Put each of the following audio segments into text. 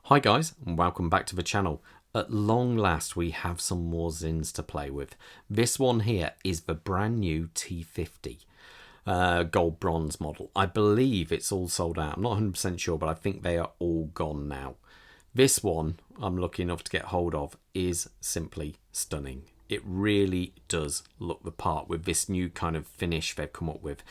Hi guys, and welcome back to the channel. At long last we have some more Sinns to play with. This one here is the brand new T50 GoldBronze model. I believe it's all sold out. I'm not 100% sure, but I think they are all gone now. This one I'm lucky enough to get hold of is simply stunning. It really does look the part with this new kind of finish they've come up with.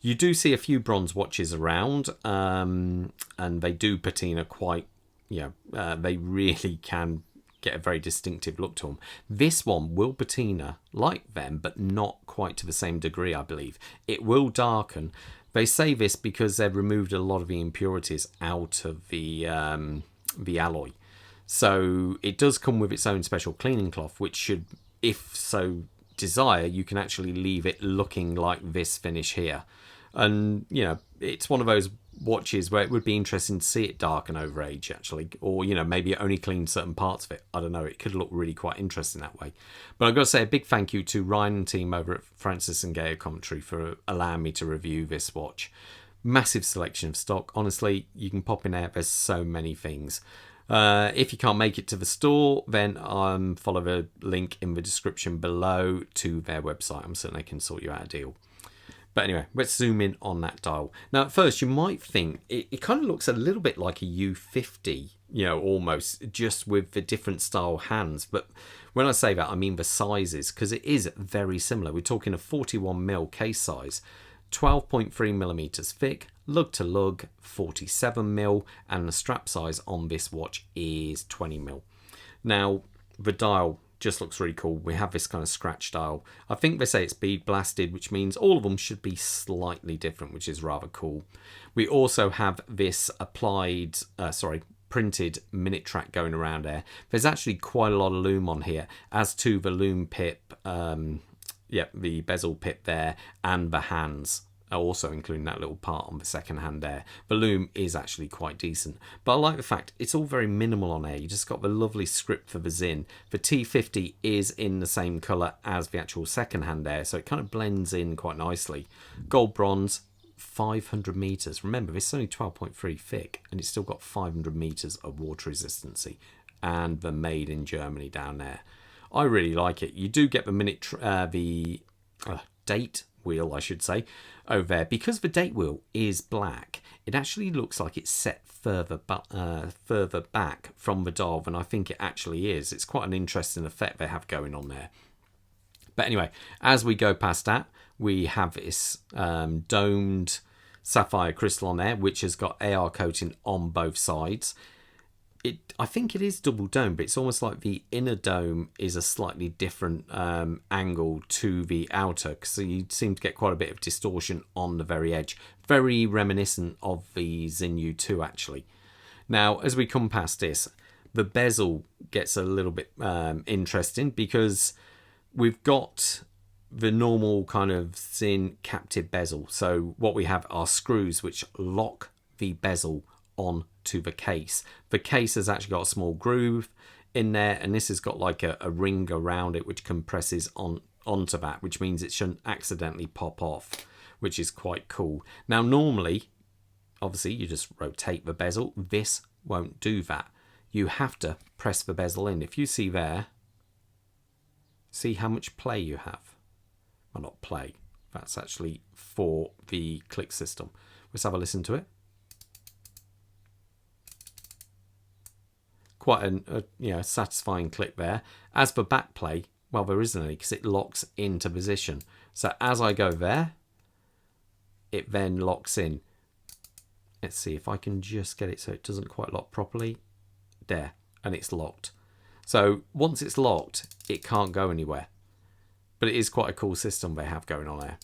You do see a few bronze watches around, and they do patina quite. They really can get a very distinctive look to them. This one will patina like them, but not quite to the same degree, I believe. It will darken. They say this because they've removed a lot of the impurities out of the alloy. So it does come with its own special cleaning cloth, which should, if so desire, you can actually leave it looking like this finish here. And, it's one of those watches where it would be interesting to see it darken over age, actually, or maybe it only cleaned certain parts of it. I don't know, it could look really quite interesting that way. But I've got to say a big thank you to Ryan and team over at Francis and Gaya Commentary for allowing me to review this watch. Massive selection of stock. Honestly, you can pop in there, there's so many things. If you can't make it to the store, then follow the link in the description below to their website. I'm certain they can sort you out a deal. But anyway, let's zoom in on that dial. Now, at first, you might think it kind of looks a little bit like a U50, almost, just with the different style hands. But when I say that, I mean the sizes, because it is very similar. We're talking a 41mm case size, 12.3mm thick, lug to lug, 47mm, and the strap size on this watch is 20mm. Now, the dial just looks really cool. We have this kind of scratch dial. I think they say it's bead blasted, which means all of them should be slightly different, which is rather cool. We also have this printed minute track going around there. There's actually quite a lot of loom on here, as to the loom pip, the bezel pip there, and the hands. Also including that little part on the second hand there. The loom is actually quite decent, but I like the fact it's all very minimal on there. You just got the lovely script for the Sinn. The T50 is in the same colour as the actual second hand there, so it kind of blends in quite nicely. Gold bronze, 500 meters. Remember, this is only 12.3 thick, and it's still got 500 meters of water resistancy, and the made in Germany down there. I really like it. You do get the date wheel, I should say, over there. Because the date wheel is black, it actually looks like it's set further back from the dial than I think it actually is. It's quite an interesting effect they have going on there. But anyway, as we go past that, we have this domed sapphire crystal on there, which has got AR coating on both sides. I think it is double dome, but it's almost like the inner dome is a slightly different angle to the outer, so you seem to get quite a bit of distortion on the very edge. Very reminiscent of the Sinn U2 actually. Now, as we come past this, the bezel gets a little bit interesting, because we've got the normal kind of Sinn captive bezel. So what we have are screws which lock the bezel on to the case. The case has actually got a small groove in there, and this has got like a ring around it which compresses onto that, which means it shouldn't accidentally pop off, which is quite cool. Now, normally, obviously, you just rotate the bezel. This won't do that. You have to press the bezel in. If you see there, see how much play you have. Well, not play. That's actually for the click system. Let's have a listen to it. Quite a satisfying click there. As for back play, well, there isn't any, because it locks into position. So as I go there, it then locks in. Let's see if I can just get it so it doesn't quite lock properly. There, and it's locked. So once it's locked, it can't go anywhere. But it is quite a cool system they have going on there.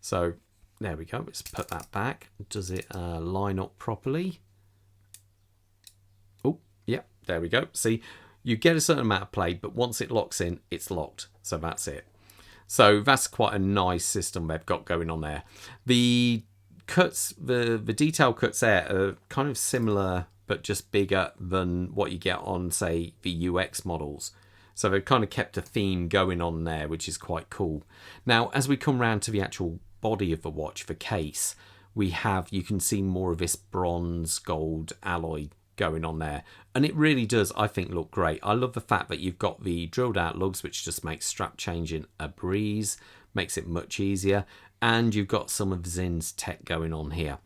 So there we go. Let's put that back. Does it line up properly? Yep, there we go. See, you get a certain amount of play, but once it locks in, it's locked. So that's it. So that's quite a nice system they've got going on there. The cuts, the detail cuts there are kind of similar, but just bigger than what you get on, say, the UX models. So they've kind of kept a theme going on there, which is quite cool. Now, as we come round to the actual body of the watch, the case, you can see more of this bronze gold alloy going on there. And it really does, I think, look great. I love the fact that you've got the drilled out lugs, which just makes strap changing a breeze, makes it much easier. And you've got some of Sinn's tech going on here.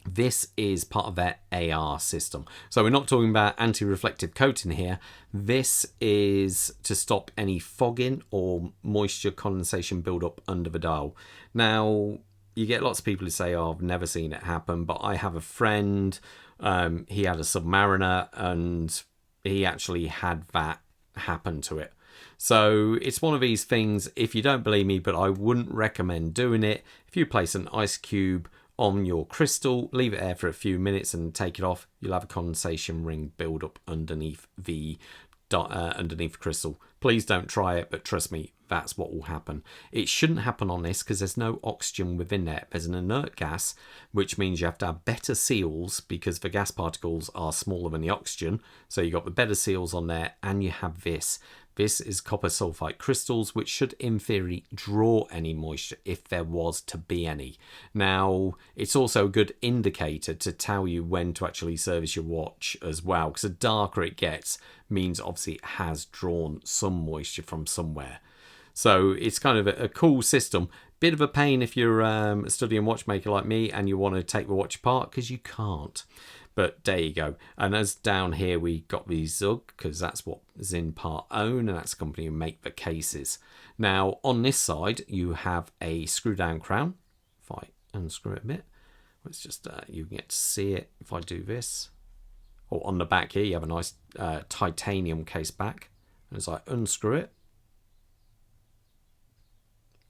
This is part of their AR system. So we're not talking about anti-reflective coating here. This is to stop any fogging or moisture condensation build up under the dial. Now, you get lots of people who say, oh, I've never seen it happen, but I have a friend, he had a Submariner and he actually had that happen to it. So it's one of these things, if you don't believe me, but I wouldn't recommend doing it. If you place an ice cube on your crystal, leave it there for a few minutes and take it off, you'll have a condensation ring build up underneath the crystal. Please don't try it, but trust me, that's what will happen. It shouldn't happen on this because there's no oxygen within there. There's an inert gas, which means you have to have better seals because the gas particles are smaller than the oxygen. So you've got the better seals on there, and you have this. This is copper sulfite crystals, which should, in theory, draw any moisture if there was to be any. Now, it's also a good indicator to tell you when to actually service your watch as well, because the darker it gets means obviously it has drawn some moisture from somewhere. So it's kind of a cool system. Bit of a pain if you're a studying watchmaker like me and you want to take the watch apart, because you can't. But there you go. And as down here, we got the Zug, because that's what Sinn part own, and that's the company who make the cases. Now, on this side, you have a screw-down crown. If I unscrew it a bit, let's just, you can get to see it if I do this. Or on the back here, you have a nice titanium case back. And as I unscrew it,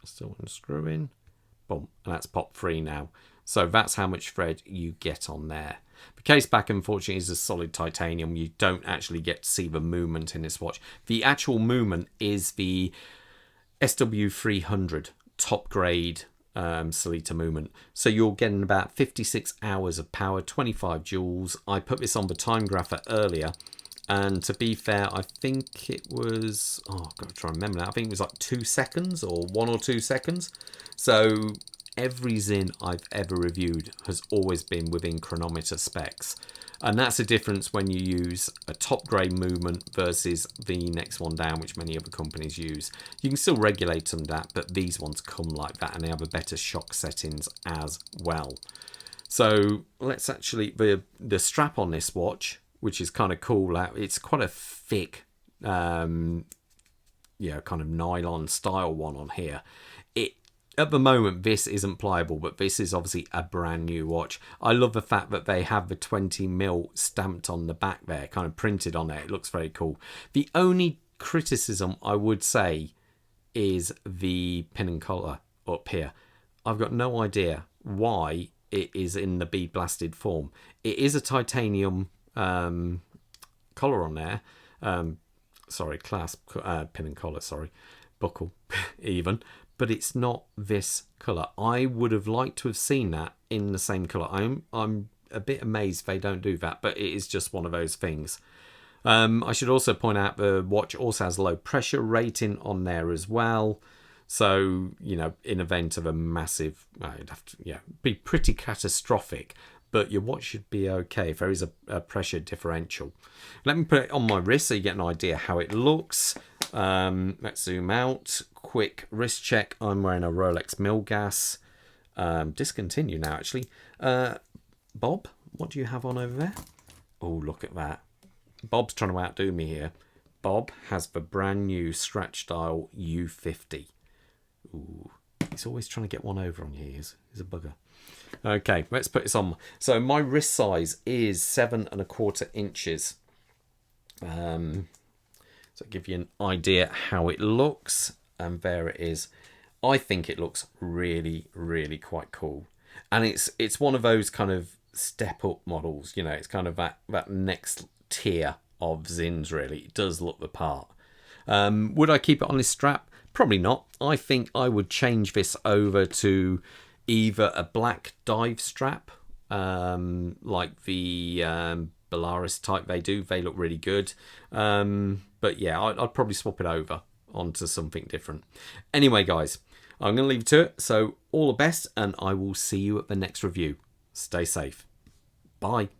still unscrewing, boom, and that's pop free now. So that's how much thread you get on there. The case back, unfortunately, is a solid titanium. You don't actually get to see the movement in this watch. The actual movement is the SW300 top grade Solita movement. So you're getting about 56 hours of power, 25 joules. I put this on the time grapher earlier, and to be fair, I think it was, oh, I've got to try and remember now. I think it was like 2 seconds or 1 or 2 seconds. So every Sinn I've ever reviewed has always been within chronometer specs. And that's the difference when you use a top grade movement versus the next one down, which many other companies use. You can still regulate them that, but these ones come like that, and they have a better shock settings as well. So let's actually, the strap on this watch, which is kind of cool, it's quite a thick, kind of nylon style one on here. At the moment, this isn't pliable, but this is obviously a brand new watch. I love the fact that they have the 20mm stamped on the back there, kind of printed on there. It looks very cool. The only criticism I would say is the pin and collar up here. I've got no idea why it is in the bead blasted form. It is a titanium collar on there. Clasp, pin and collar, buckle even. But it's not this colour. I would have liked to have seen that in the same colour. I'm a bit amazed they don't do that, but it is just one of those things. I should also point out the watch also has low pressure rating on there as well. So, in event of a massive, it'd have to, be pretty catastrophic, but your watch should be okay if there is a pressure differential. Let me put it on my wrist so you get an idea how it looks. Let's zoom out. Quick wrist check. I'm wearing a Rolex Milgas. Discontinue now, actually. Bob, what do you have on over there? Oh, look at that. Bob's trying to outdo me here. Bob has the brand new scratch dial U50. Ooh, he's always trying to get one over on you. He's a bugger. Okay, let's put this on. So my wrist size is 7¼ inches. So give you an idea how it looks, and there it is. I think it looks really, really quite cool, and it's one of those kind of step up models. It's kind of that next tier of Sinn's. Really, it does look the part. Would I keep it on this strap? Probably not. I think I would change this over to either a black dive strap, like the Belarus type they do. They look really good. But yeah, I'd probably swap it over onto something different. Anyway, guys, I'm going to leave it to it. So all the best, and I will see you at the next review. Stay safe. Bye.